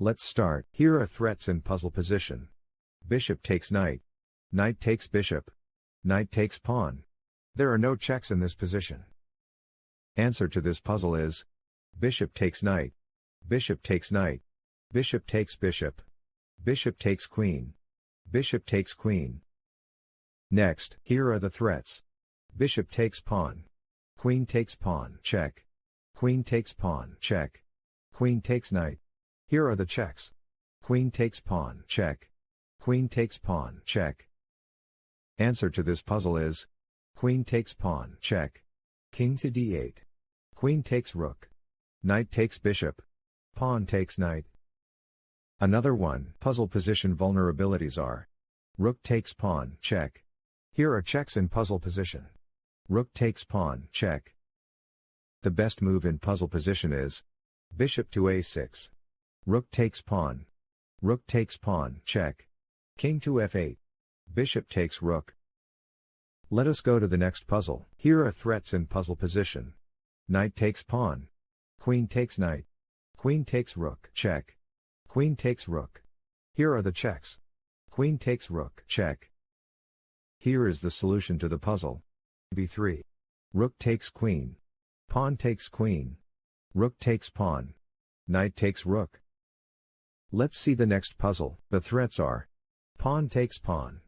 Let's start. Here are threats in puzzle position. Bishop takes knight. Knight takes bishop. Knight takes pawn. There are no checks in this position. Answer to this puzzle is bishop takes knight. Bishop takes knight. Bishop takes bishop. Bishop takes queen. Bishop takes queen. Next, here are the threats. Bishop takes pawn. Queen takes pawn, check. Queen takes pawn, check. Queen takes knight. Here are the checks. Queen takes pawn, check. Queen takes pawn, check. Answer to this puzzle is queen takes pawn, check. King to d8. Queen takes rook. Knight takes bishop. Pawn takes knight. Another one. Puzzle position vulnerabilities are rook takes pawn, check. Here are checks in puzzle position. Rook takes pawn, check. The best move in puzzle position is bishop to a6. Rook takes pawn. Rook takes pawn, check. King to f8. Bishop takes rook. Let us go to the next puzzle. Here are threats in puzzle position. Knight takes pawn. Queen takes knight. Queen takes rook, check. Queen takes rook. Here are the checks. Queen takes rook, check. Here is the solution to the puzzle. b3. Rook takes queen. Pawn takes queen. Rook takes pawn. Knight takes rook. Let's see the next puzzle. The threats are pawn takes pawn.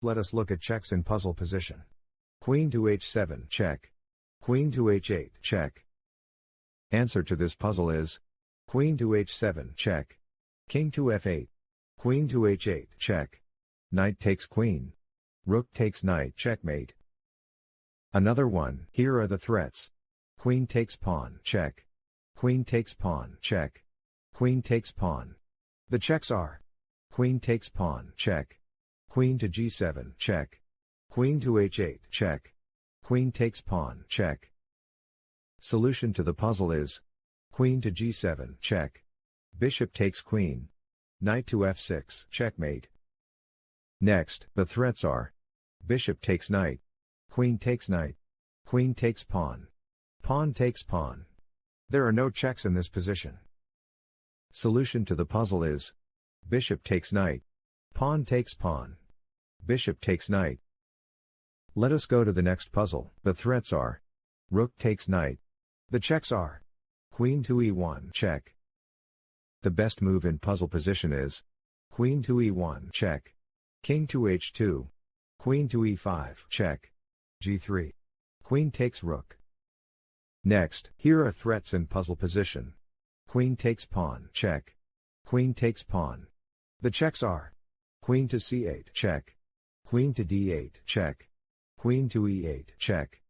Let us look at checks in puzzle position. Queen to h7, check. Queen to h8, check. Answer to this puzzle is queen to h7, check. King to f8. Queen to h8, check. Knight takes queen. Rook takes knight, checkmate. Another one. Here are the threats. Queen takes pawn, check. Queen takes pawn, check. Queen takes pawn. The checks are queen takes pawn, check. Queen to g7, check. Queen to h8, check. Queen takes pawn, check. Solution to the puzzle is queen to g7, check. Bishop takes queen. Knight to f6, checkmate. Next, the threats are bishop takes knight. Queen takes knight. Queen takes pawn. Pawn takes pawn. There are no checks in this position. Solution to the puzzle is bishop takes knight. Pawn takes pawn. Bishop takes knight. Let us go to the next puzzle. The threats are rook takes knight. The checks are queen to e1, check. The best move in puzzle position is queen to e1, check. King to h2. Queen to e5, check. g3. Queen takes rook. Next, here are threats in puzzle position. Queen takes pawn, check. Queen takes pawn. The checks are queen to c8, check. Queen to d8, check. Queen to e8, check.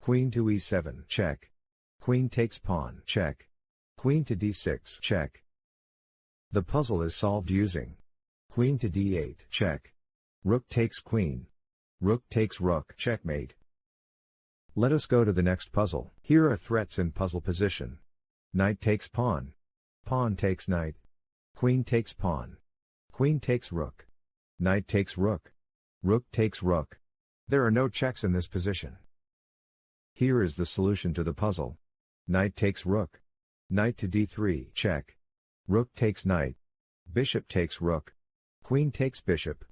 Queen to e7, check. Queen takes pawn, check. Queen to d6, check. The puzzle is solved using queen to d8, check. Rook takes queen. Rook takes rook, checkmate. Let us go to the next puzzle. Here are threats in puzzle position. Knight takes pawn. Pawn takes knight. Queen takes pawn. Queen takes rook. Knight takes rook. Rook takes rook. There are no checks in this position. Here is the solution to the puzzle. Knight takes rook. Knight to d3, check. Rook takes knight. Bishop takes rook. Queen takes bishop.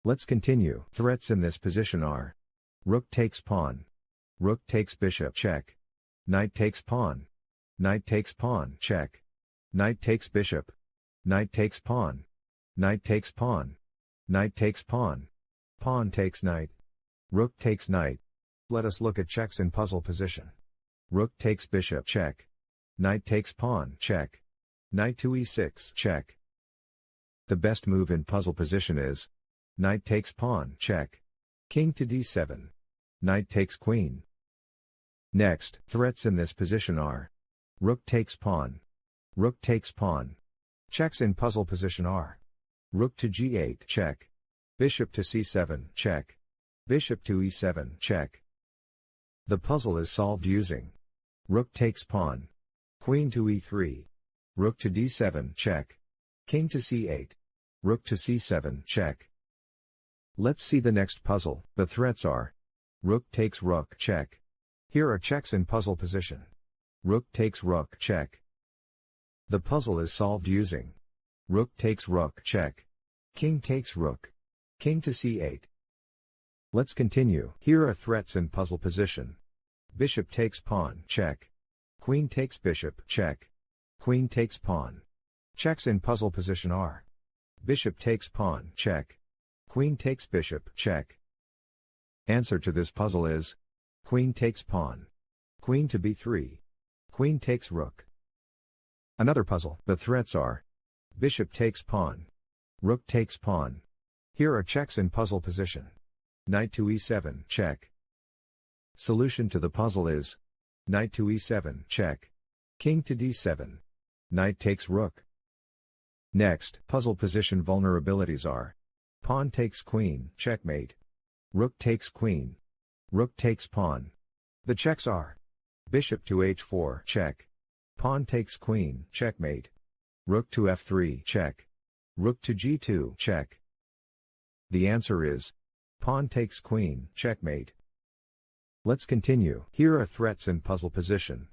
Let's continue. Threats in this position are rook takes pawn. Rook takes bishop, check. Knight takes pawn. Knight takes pawn, check. Knight takes bishop. Knight takes pawn. Knight takes pawn. Knight takes pawn. Pawn takes knight. Rook takes knight. Let us look at checks in puzzle position. Rook takes bishop, check. Knight takes pawn, check. Knight to e6, check. The best move in puzzle position is knight takes pawn, check. King to d7. Knight takes queen. Next, threats in this position are rook takes pawn. Rook takes pawn. Checks in puzzle position are rook to g8, check. Bishop to c7, check. Bishop to e7, check. The puzzle is solved using rook takes pawn. Queen to e3. Rook to d7, check. King to c8. Rook to c7, check. Let's see the next puzzle. The threats are rook takes rook, check. Here are checks in puzzle position. Rook takes rook, check. The puzzle is solved using rook takes rook, check. King takes rook. King to c8. Let's continue. Here are threats in puzzle position. Bishop takes pawn, check. Queen takes bishop, check. Queen takes pawn. Checks in puzzle position are bishop takes pawn, check. Queen takes bishop, check. Answer to this puzzle is queen takes pawn. Queen to b3. Queen takes rook. Another puzzle. The threats are bishop takes pawn. Rook takes pawn. Here are checks in puzzle position. Knight to e7, check. Solution to the puzzle is knight to e7, check. King to d7. Knight takes rook. Next, puzzle position vulnerabilities are pawn takes queen, checkmate. Rook takes queen. Rook takes pawn. The checks are bishop to h4, check. Pawn takes queen, checkmate. Rook to f3, check. Rook to g2, check. The answer is pawn takes queen, checkmate. Let's continue. Here are threats in puzzle position.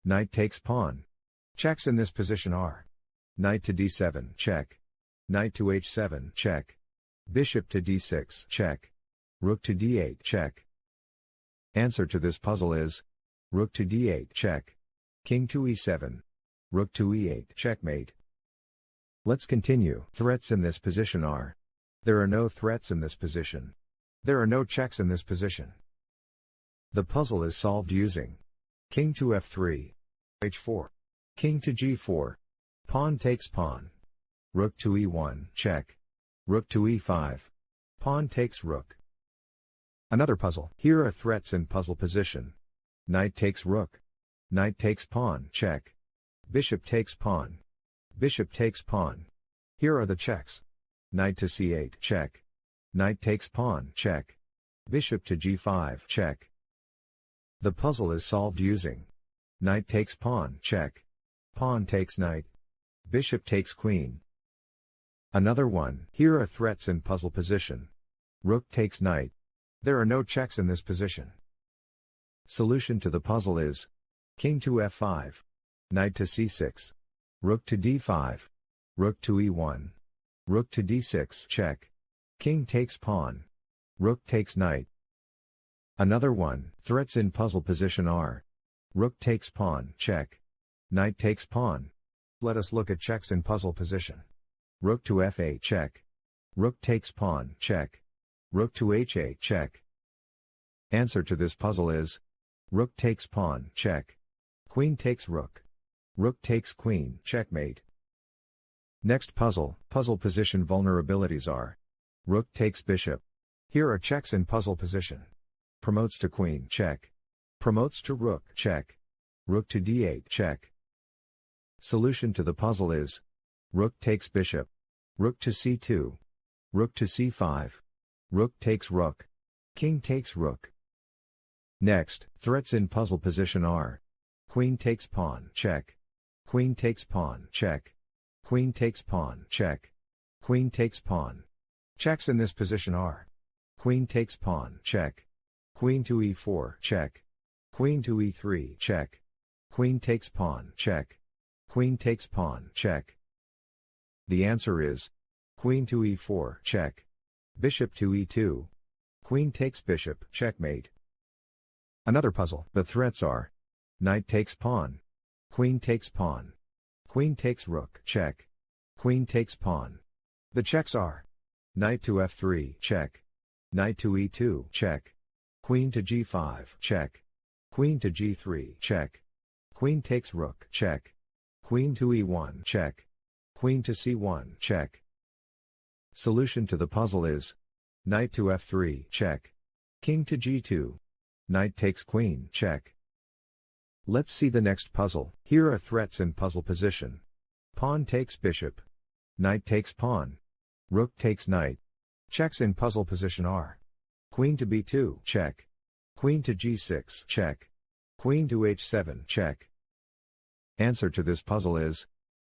Knight takes pawn. Checks in this position are knight to d7, check. Knight to h7, check. Bishop to d6, check. Rook to d8, check. Answer to this puzzle is rook to d8, check. King to e7. Rook to e8, checkmate. Let's continue. Threats in this position are there are no threats in this position. There are no checks in this position. The puzzle is solved using king to f3, h4, king to g4, pawn takes pawn. Rook to e1, check. Rook to e5. Pawn takes rook. Another puzzle. Here are threats in puzzle position. Knight takes rook. Knight takes pawn, check. Bishop takes pawn. Bishop takes pawn. Here are the checks. Knight to c8, check. Knight takes pawn, check. Bishop to g5, check. The puzzle is solved using knight takes pawn, check. Pawn takes knight. Bishop takes queen. Another one. Here are threats in puzzle position. Rook takes knight. There are no checks in this position. Solution to the puzzle is king to f5. Knight to c6. Rook to d5. Rook to e1. Rook to d6, check. King takes pawn. Rook takes knight. Another one. Threats in puzzle position are rook takes pawn, check. Knight takes pawn. Let us look at checks in puzzle position. Rook to f8, check. Rook takes pawn, check. Rook to h8, check. Answer to this puzzle is rook takes pawn, check. Queen takes rook. Rook takes queen, checkmate. Next puzzle. Puzzle position vulnerabilities are rook takes bishop. Here are checks in puzzle position. Promotes to queen, check. Promotes to rook, check. Rook to d8, check. Solution to the puzzle is rook takes bishop. Rook to c2. Rook to c5. Rook takes rook. King takes rook. Next, threats in puzzle position are queen takes pawn, check. Queen takes pawn, check. Queen takes pawn, check. Queen takes pawn. Checks in this position are queen takes pawn, check. Queen to e4, check. Queen to e3, check. Queen takes pawn, check. Queen takes pawn, check. The answer is queen to e4, check. Bishop to e2. Queen takes bishop, checkmate. Another puzzle. The threats are knight takes pawn. Queen takes pawn. Queen takes rook, check. Queen takes pawn. The checks are knight to f3, check. Knight to e2, check. Queen to g5, check. Queen to g3, check. Queen takes rook, check. Queen to e1, check. Queen to c1, check. Solution to the puzzle is knight to f3, check. King to g2. Knight takes queen, check. Let's see the next puzzle. Here are threats in puzzle position. Pawn takes bishop. Knight takes pawn. Rook takes knight. Checks in puzzle position are queen to b2, check. Queen to g6, check. Queen to h7, check. Answer to this puzzle is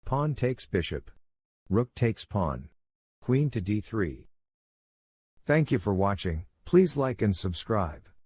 pawn takes bishop. Rook takes pawn. Queen to d3. Thank you for watching. Please like and subscribe.